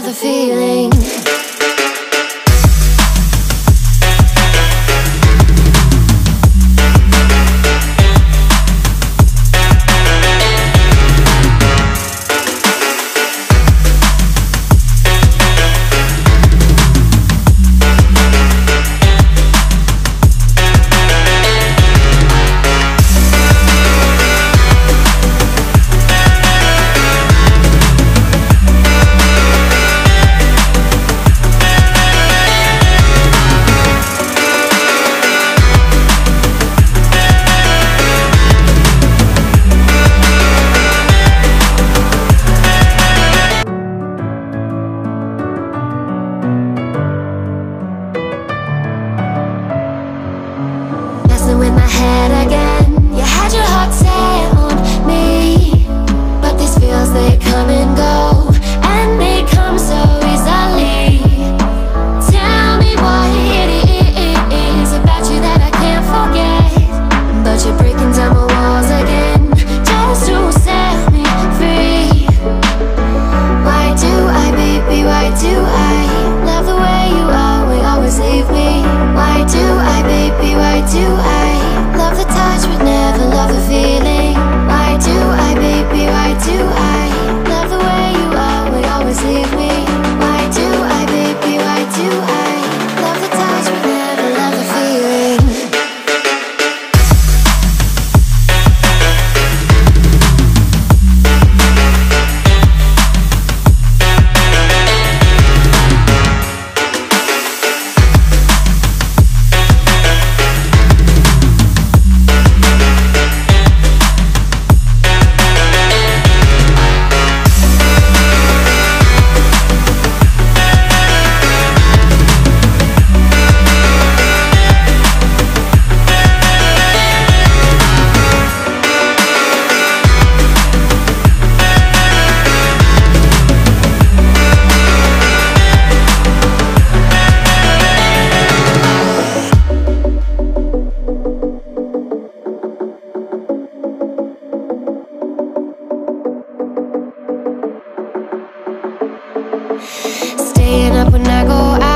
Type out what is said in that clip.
the feeling. With my head again, you had your heart set on me, but these feels, they come and go, and they come so easily. Tell me what it is about you that I can't forget, but you're breaking down my walls again, just to set me free. Why do I, baby, why do I love the way you always leave me? Why do I, baby, why do I love the touch but never love the feeling? Why do I, baby, why do I love the way you always leave me? Why do I, baby, why do I love the touch but never love the feeling? Staying up when I go out.